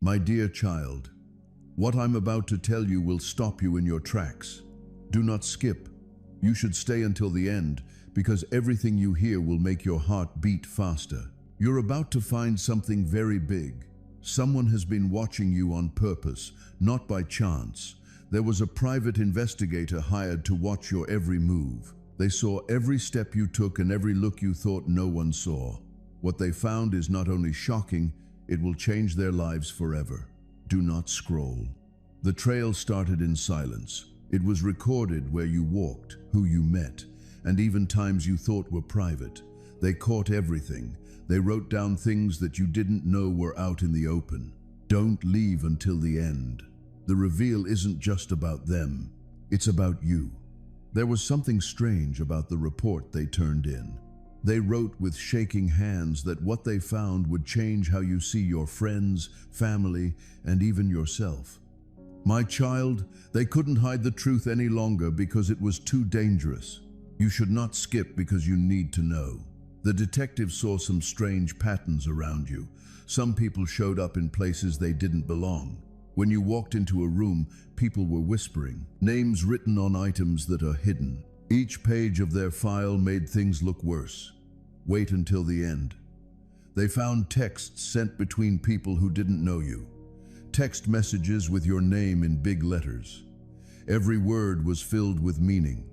My dear child, what I'm about to tell you will stop you in your tracks. Do not skip. You should stay until the end, because everything you hear will make your heart beat faster. You're about to find something very big. Someone has been watching you on purpose, not by chance. There was a private investigator hired to watch your every move. They saw every step you took and every look you thought no one saw. What they found is not only shocking, it will change their lives forever. Do not scroll. The trail started in silence. It was recorded where you walked, who you met, and even times you thought were private. They caught everything. They wrote down things that you didn't know were out in the open. Don't leave until the end. The reveal isn't just about them. It's about you. There was something strange about the report they turned in. They wrote with shaking hands that what they found would change how you see your friends, family, and even yourself. My child, they couldn't hide the truth any longer because it was too dangerous. You should not skip because you need to know. The detective saw some strange patterns around you. Some people showed up in places they didn't belong. When you walked into a room, people were whispering, names written on items that are hidden. Each page of their file made things look worse. Wait until the end. They found texts sent between people who didn't know you. Text messages with your name in big letters. Every word was filled with meaning.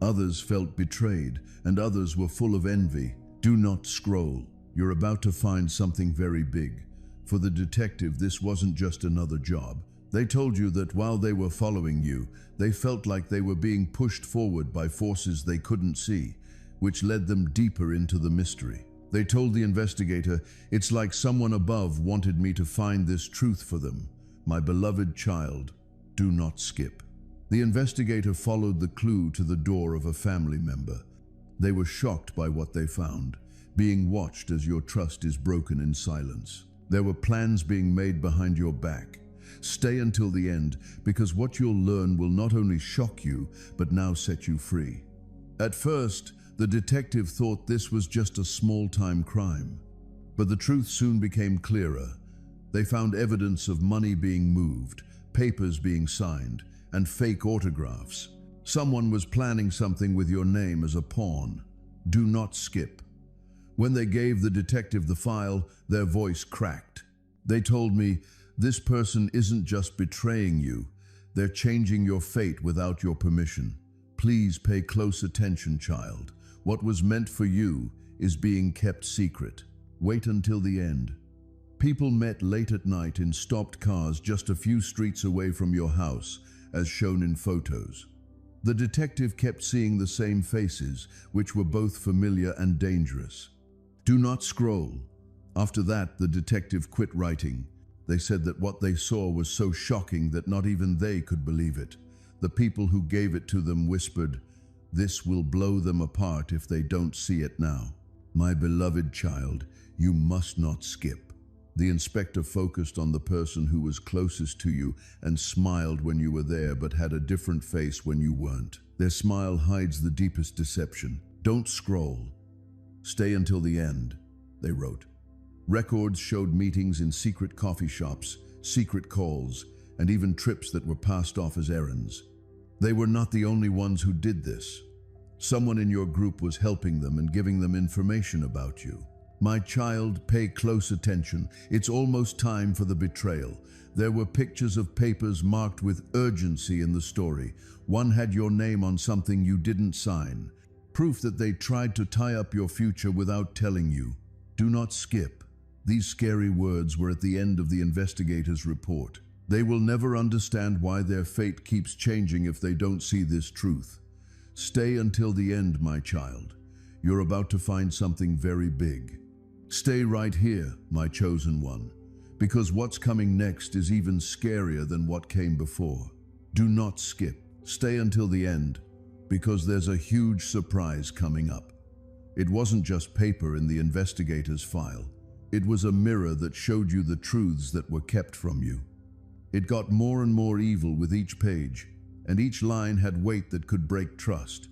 Others felt betrayed, and others were full of envy. Do not scroll. You're about to find something very big. For the detective, this wasn't just another job. They told you that while they were following you, they felt like they were being pushed forward by forces they couldn't see, which led them deeper into the mystery. They told the investigator, "It's like someone above wanted me to find this truth for them. My beloved child, do not skip." The investigator followed the clue to the door of a family member. They were shocked by what they found, being watched as your trust is broken in silence. There were plans being made behind your back. Stay until the end, because what you'll learn will not only shock you, but now set you free. At first, the detective thought this was just a small-time crime. But the truth soon became clearer. They found evidence of money being moved, papers being signed, and fake autographs. Someone was planning something with your name as a pawn. Do not skip. When they gave the detective the file, their voice cracked. They told me, "This person isn't just betraying you, they're changing your fate without your permission. Please pay close attention, child. What was meant for you is being kept secret. Wait until the end." People met late at night in stopped cars just a few streets away from your house, as shown in photos. The detective kept seeing the same faces, which were both familiar and dangerous. Do not scroll. After that, the detective quit writing. They said that what they saw was so shocking that not even they could believe it. The people who gave it to them whispered, "This will blow them apart if they don't see it now." My beloved child, you must not skip. The inspector focused on the person who was closest to you and smiled when you were there but had a different face when you weren't. Their smile hides the deepest deception. Don't scroll. Stay until the end, they wrote. Records showed meetings in secret coffee shops, secret calls, and even trips that were passed off as errands. They were not the only ones who did this. Someone in your group was helping them and giving them information about you. My child, pay close attention. It's almost time for the betrayal. There were pictures of papers marked with urgency in the story. One had your name on something you didn't sign. Proof that they tried to tie up your future without telling you. Do not skip. These scary words were at the end of the investigator's report. They will never understand why their fate keeps changing if they don't see this truth. Stay until the end, my child. You're about to find something very big. Stay right here, my chosen one, because what's coming next is even scarier than what came before. Do not skip. Stay until the end, because there's a huge surprise coming up. It wasn't just paper in the investigator's file. It was a mirror that showed you the truths that were kept from you. It got more and more evil with each page, and each line had weight that could break trust.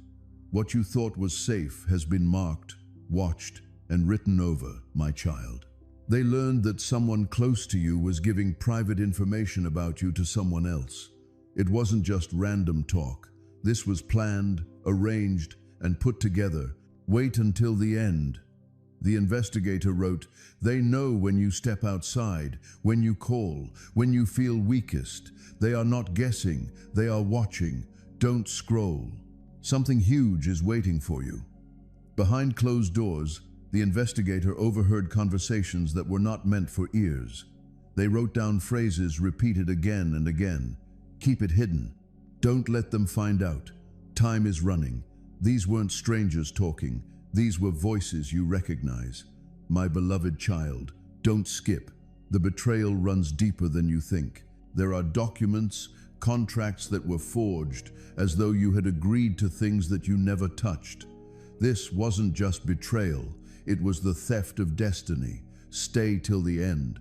What you thought was safe has been marked, watched, and written over, my child. They learned that someone close to you was giving private information about you to someone else. It wasn't just random talk. This was planned, arranged, and put together. Wait until the end. The investigator wrote, "They know when you step outside, when you call, when you feel weakest. They are not guessing, they are watching. Don't scroll. Something huge is waiting for you." Behind closed doors, the investigator overheard conversations that were not meant for ears. They wrote down phrases repeated again and again. "Keep it hidden. Don't let them find out. Time is running." These weren't strangers talking. These were voices you recognize. "My beloved child, don't skip. The betrayal runs deeper than you think. There are documents, contracts that were forged, as though you had agreed to things that you never touched. This wasn't just betrayal. It was the theft of destiny. Stay till the end."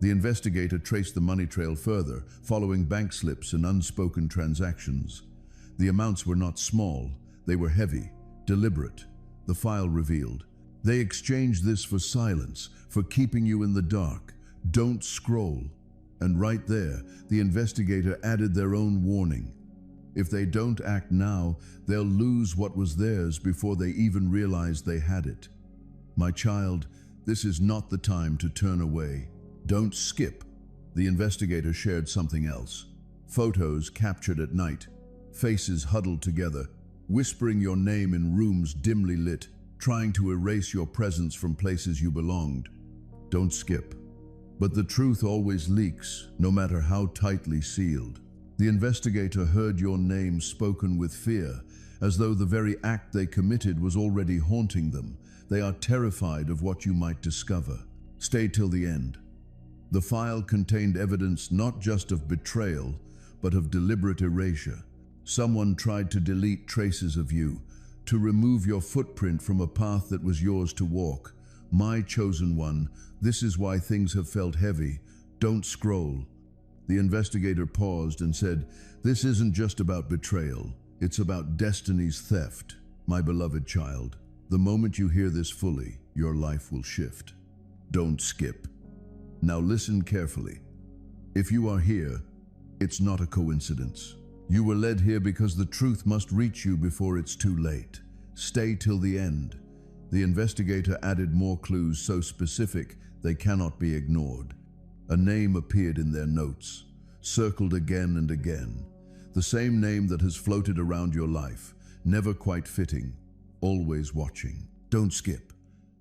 The investigator traced the money trail further, following bank slips and unspoken transactions. The amounts were not small. They were heavy, deliberate. The file revealed. They exchanged this for silence, for keeping you in the dark. Don't scroll. And right there, the investigator added their own warning. If they don't act now, they'll lose what was theirs before they even realize they had it. My child, this is not the time to turn away. Don't skip. The investigator shared something else. Photos captured at night. Faces huddled together, whispering your name in rooms dimly lit, trying to erase your presence from places you belonged. Don't skip. But the truth always leaks, no matter how tightly sealed. The investigator heard your name spoken with fear, as though the very act they committed was already haunting them. They are terrified of what you might discover. Stay till the end. The file contained evidence not just of betrayal, but of deliberate erasure. Someone tried to delete traces of you, to remove your footprint from a path that was yours to walk. My chosen one, this is why things have felt heavy. Don't scroll. The investigator paused and said, "This isn't just about betrayal. It's about destiny's theft. My beloved child, the moment you hear this fully, your life will shift. Don't skip." Now listen carefully. If you are here, it's not a coincidence. You were led here because the truth must reach you before it's too late. Stay till the end. The investigator added more clues so specific they cannot be ignored. A name appeared in their notes, circled again and again. The same name that has floated around your life, never quite fitting, always watching. Don't skip.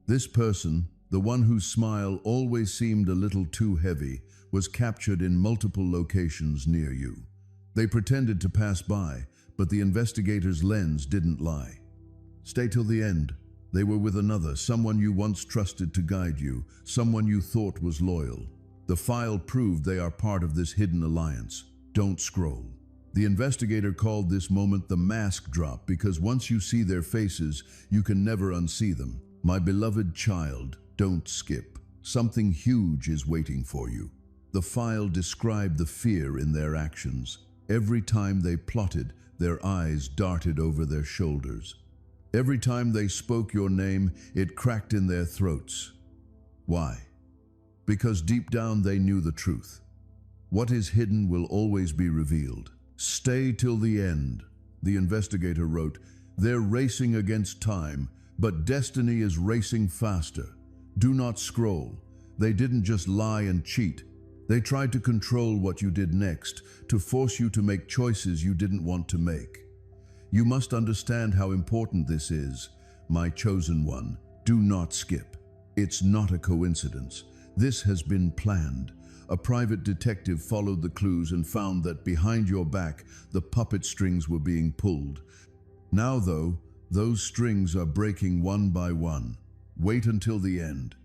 This person, the one whose smile always seemed a little too heavy, was captured in multiple locations near you. They pretended to pass by, but the investigator's lens didn't lie. Stay till the end. They were with another, someone you once trusted to guide you, someone you thought was loyal. The file proved they are part of this hidden alliance. Don't scroll. The investigator called this moment the mask drop because once you see their faces, you can never unsee them. My beloved child, don't skip. Something huge is waiting for you. The file described the fear in their actions. Every time they plotted, their eyes darted over their shoulders. Every time they spoke your name, it cracked in their throats. Why? Because deep down they knew the truth. What is hidden will always be revealed. Stay till the end, the investigator wrote. They're racing against time, but destiny is racing faster. Do not scroll. They didn't just lie and cheat. They tried to control what you did next, to force you to make choices you didn't want to make. You must understand how important this is. My chosen one, do not skip. It's not a coincidence. This has been planned. A private detective followed the clues and found that behind your back, the puppet strings were being pulled. Now, though, those strings are breaking one by one. Wait until the end.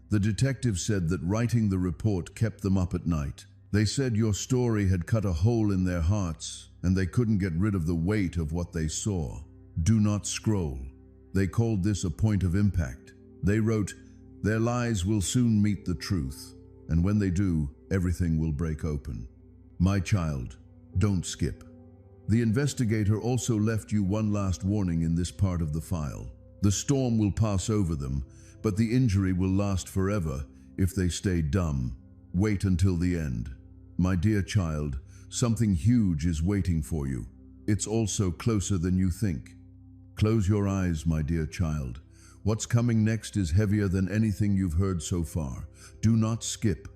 The detective said that writing the report kept them up at night. They said your story had cut a hole in their hearts, and they couldn't get rid of the weight of what they saw. Do not scroll. They called this a point of impact. They wrote, their lies will soon meet the truth, and when they do, everything will break open. My child, don't skip. The investigator also left you one last warning in this part of the file. The storm will pass over them, but the injury will last forever if they stay dumb. Wait until the end. My dear child, something huge is waiting for you. It's also closer than you think. Close your eyes, my dear child. What's coming next is heavier than anything you've heard so far. Do not skip.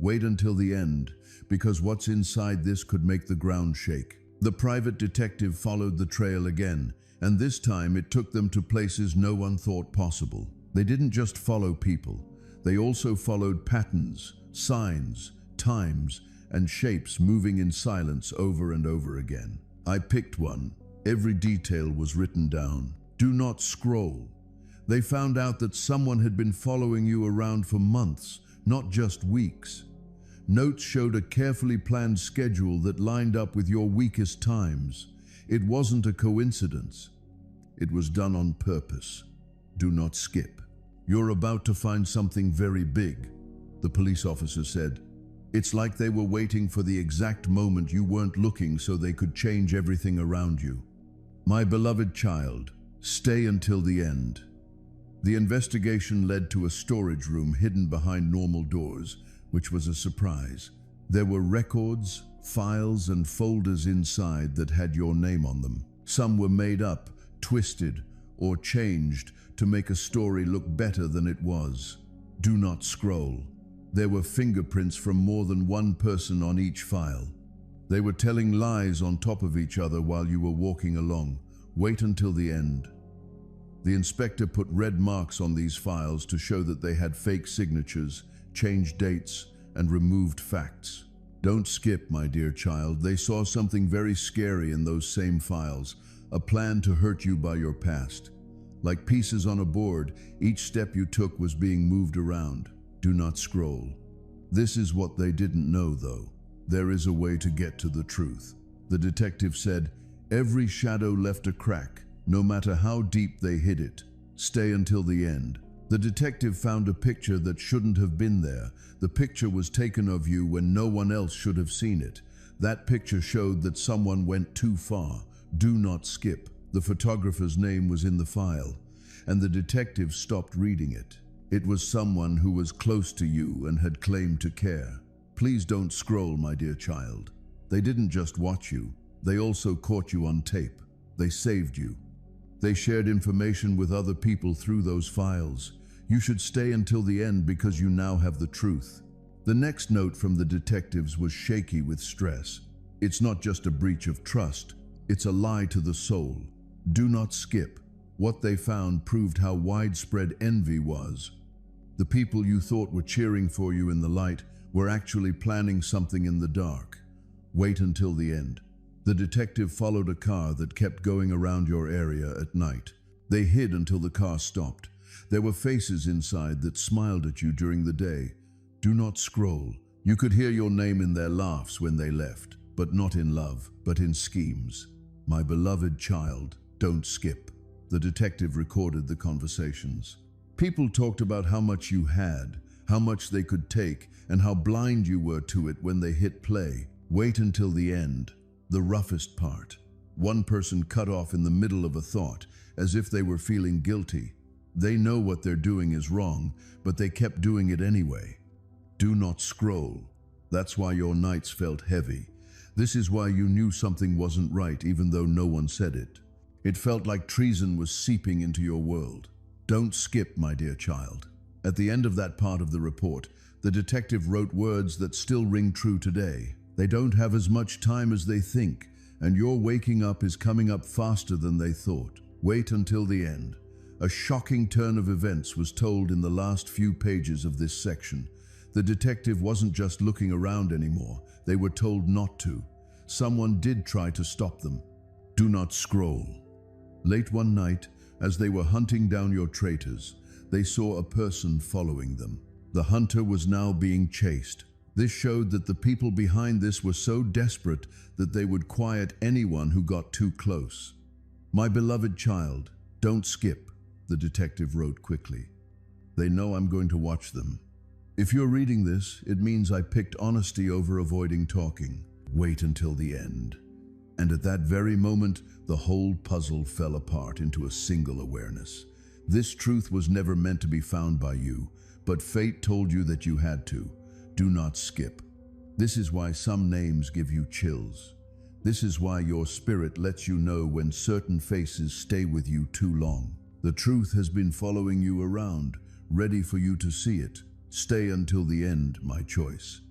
Wait until the end, because what's inside this could make the ground shake. The private detective followed the trail again, and this time it took them to places no one thought possible. They didn't just follow people. They also followed patterns, signs, times, and shapes moving in silence over and over again. I picked one. Every detail was written down. Do not scroll. They found out that someone had been following you around for months, not just weeks. Notes showed a carefully planned schedule that lined up with your weakest times. It wasn't a coincidence. It was done on purpose. Do not skip. You're about to find something very big, the police officer said. It's like they were waiting for the exact moment you weren't looking so they could change everything around you. My beloved child, stay until the end. The investigation led to a storage room hidden behind normal doors, which was a surprise. There were records, files, and folders inside that had your name on them. Some were made up, twisted, or changed to make a story look better than it was. Do not scroll. There were fingerprints from more than one person on each file. They were telling lies on top of each other while you were walking along. Wait until the end. The inspector put red marks on these files to show that they had fake signatures, changed dates, and removed facts. Don't skip, my dear child. They saw something very scary in those same files, a plan to hurt you by your past. Like pieces on a board, each step you took was being moved around. Do not scroll. This is what they didn't know, though. There is a way to get to the truth. The detective said, every shadow left a crack, no matter how deep they hid it. Stay until the end. The detective found a picture that shouldn't have been there. The picture was taken of you when no one else should have seen it. That picture showed that someone went too far. Do not skip. The photographer's name was in the file, and the detective stopped reading it. It was someone who was close to you and had claimed to care. Please don't scroll, my dear child. They didn't just watch you. They also caught you on tape. They saved you. They shared information with other people through those files. You should stay until the end because you now have the truth. The next note from the detectives was shaky with stress. It's not just a breach of trust. It's a lie to the soul. Do not skip. What they found proved how widespread envy was. The people you thought were cheering for you in the light were actually planning something in the dark. Wait until the end. The detective followed a car that kept going around your area at night. They hid until the car stopped. There were faces inside that smiled at you during the day. Do not scroll. You could hear your name in their laughs when they left, but not in love, but in schemes. My beloved child, don't skip. The detective recorded the conversations. People talked about how much you had, how much they could take, and how blind you were to it when they hit play. Wait until the end. The roughest part. One person cut off in the middle of a thought, as if they were feeling guilty. They know what they're doing is wrong, but they kept doing it anyway. Do not scroll. That's why your nights felt heavy. This is why you knew something wasn't right even though no one said it. It felt like treason was seeping into your world. Don't skip, my dear child. At the end of that part of the report, the detective wrote words that still ring true today. They don't have as much time as they think, and your waking up is coming up faster than they thought. Wait until the end. A shocking turn of events was told in the last few pages of this section. The detective wasn't just looking around anymore. They were told not to. Someone did try to stop them. Do not scroll. Late one night, as they were hunting down your traitors, they saw a person following them. The hunter was now being chased. This showed that the people behind this were so desperate that they would quiet anyone who got too close. My beloved child, don't skip, the detective wrote quickly. They know I'm going to watch them. If you're reading this, it means I picked honesty over avoiding talking. Wait until the end. And at that very moment, the whole puzzle fell apart into a single awareness. This truth was never meant to be found by you, but fate told you that you had to. Do not skip. This is why some names give you chills. This is why your spirit lets you know when certain faces stay with you too long. The truth has been following you around, ready for you to see it. Stay until the end, my choice.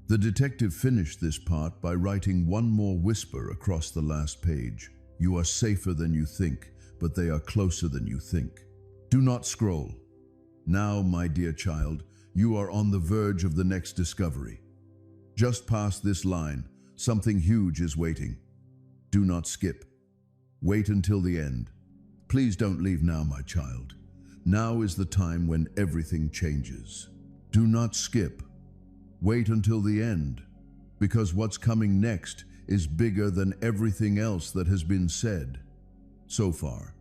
The detective finished this part by writing one more whisper across the last page. You are safer than you think, but they are closer than you think. Do not scroll. Now, my dear child, you are on the verge of the next discovery. Just past this line, something huge is waiting. Do not skip. Wait until the end. Please don't leave now, my child. Now is the time when everything changes. Do not skip. Wait until the end, because what's coming next is bigger than everything else that has been said so far.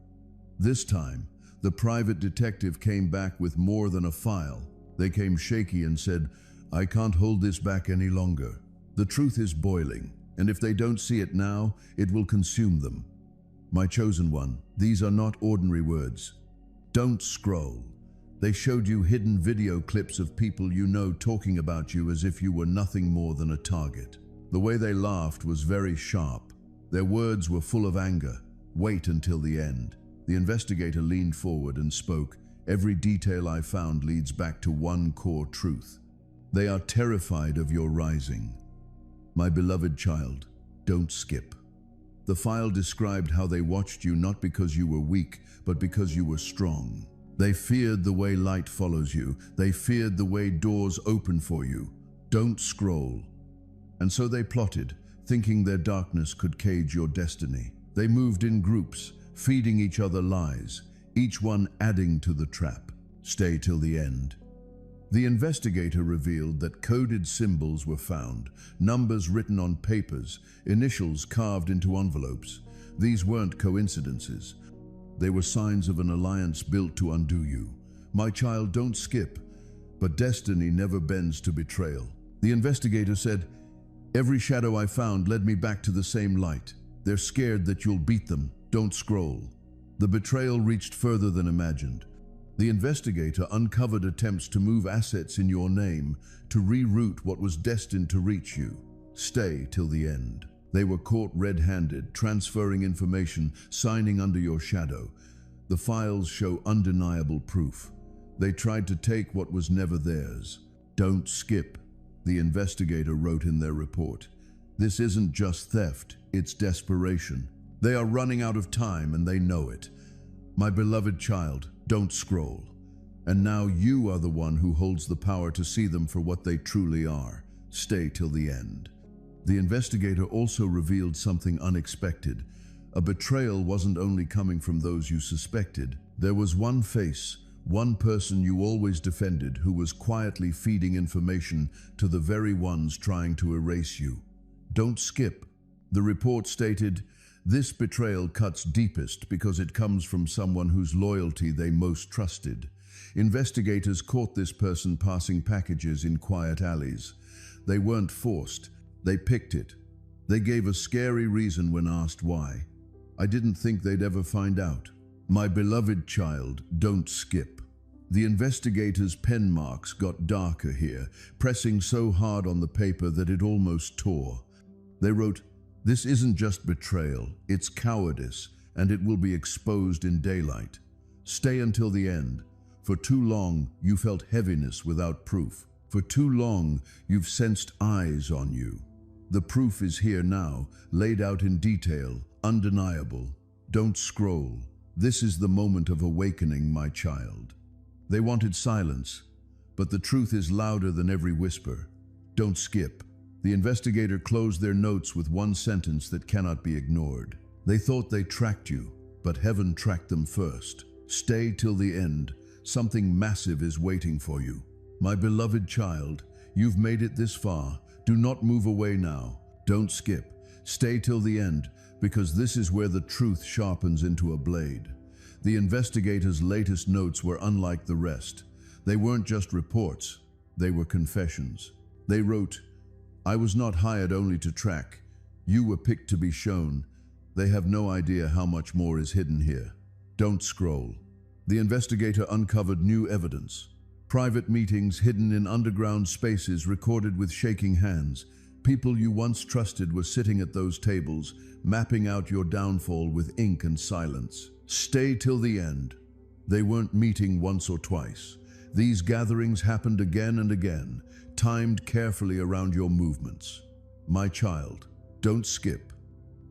This time, the private detective came back with more than a file. They came shaky and said, I can't hold this back any longer. The truth is boiling, and if they don't see it now, it will consume them. My chosen one, these are not ordinary words. Don't scroll. They showed you hidden video clips of people you know talking about you as if you were nothing more than a target. The way they laughed was very sharp. Their words were full of anger. Wait until the end. The investigator leaned forward and spoke. Every detail I found leads back to one core truth. They are terrified of your rising. My beloved child, don't skip. The file described how they watched you not because you were weak, but because you were strong. They feared the way light follows you. They feared the way doors open for you. Don't scroll. And so they plotted, thinking their darkness could cage your destiny. They moved in groups, feeding each other lies, each one adding to the trap. Stay till the end. The investigator revealed that coded symbols were found, numbers written on papers, initials carved into envelopes. These weren't coincidences. They were signs of an alliance built to undo you. My child, don't skip, but destiny never bends to betrayal. The investigator said, every shadow I found led me back to the same light. They're scared that you'll beat them. Don't scroll. The betrayal reached further than imagined. The investigator uncovered attempts to move assets in your name, to reroute what was destined to reach you. Stay till the end. They were caught red-handed, transferring information, signing under your shadow. The files show undeniable proof. They tried to take what was never theirs. Don't skip, the investigator wrote in their report. This isn't just theft, it's desperation. They are running out of time and they know it. My beloved child, don't scroll. And now you are the one who holds the power to see them for what they truly are. Stay till the end. The investigator also revealed something unexpected. A betrayal wasn't only coming from those you suspected. There was one face, one person you always defended, who was quietly feeding information to the very ones trying to erase you. Don't skip. The report stated, this betrayal cuts deepest because it comes from someone whose loyalty they most trusted. Investigators caught this person passing packages in quiet alleys. They weren't forced. They picked it. They gave a scary reason when asked why. I didn't think they'd ever find out. My beloved child, don't skip. The investigators' pen marks got darker here, pressing so hard on the paper that it almost tore. They wrote, this isn't just betrayal, it's cowardice, and it will be exposed in daylight. Stay until the end. For too long, you felt heaviness without proof. For too long, you've sensed eyes on you. The proof is here now, laid out in detail, undeniable. Don't scroll. This is the moment of awakening, my child. They wanted silence, but the truth is louder than every whisper. Don't skip. The investigator closed their notes with one sentence that cannot be ignored. They thought they tracked you, but heaven tracked them first. Stay till the end. Something massive is waiting for you. My beloved child, you've made it this far. Do not move away now. Don't skip. Stay till the end, because this is where the truth sharpens into a blade. The investigators' latest notes were unlike the rest. They weren't just reports. They were confessions. They wrote, I was not hired only to track. You were picked to be shown. They have no idea how much more is hidden here. Don't scroll. The investigator uncovered new evidence. Private meetings hidden in underground spaces recorded with shaking hands. People you once trusted were sitting at those tables, mapping out your downfall with ink and silence. Stay till the end. They weren't meeting once or twice. These gatherings happened again and again, timed carefully around your movements. My child, don't skip.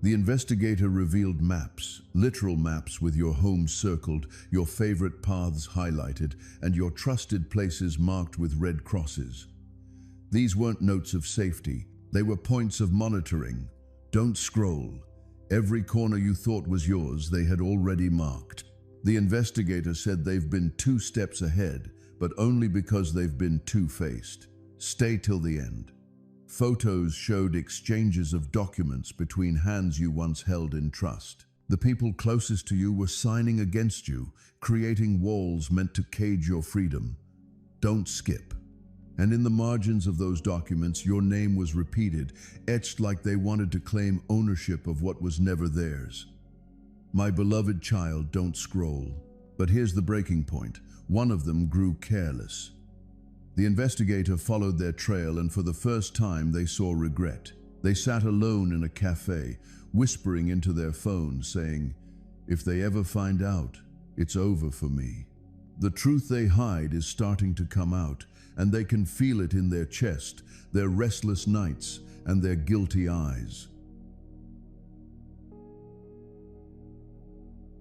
The investigator revealed maps, literal maps with your home circled, your favorite paths highlighted, and your trusted places marked with red crosses. These weren't notes of safety. They were points of monitoring. Don't scroll. Every corner you thought was yours, they had already marked. The investigator said they've been 2 steps ahead, but only because they've been two-faced. Stay till the end. Photos showed exchanges of documents between hands you once held in trust. The people closest to you were signing against you, creating walls meant to cage your freedom. Don't skip. And in the margins of those documents, your name was repeated, etched like they wanted to claim ownership of what was never theirs. My beloved child, don't scroll. But here's the breaking point. One of them grew careless. The investigator followed their trail, and for the first time they saw regret. They sat alone in a cafe, whispering into their phones, saying, "If they ever find out, it's over for me." The truth they hide is starting to come out, and they can feel it in their chest, their restless nights, and their guilty eyes.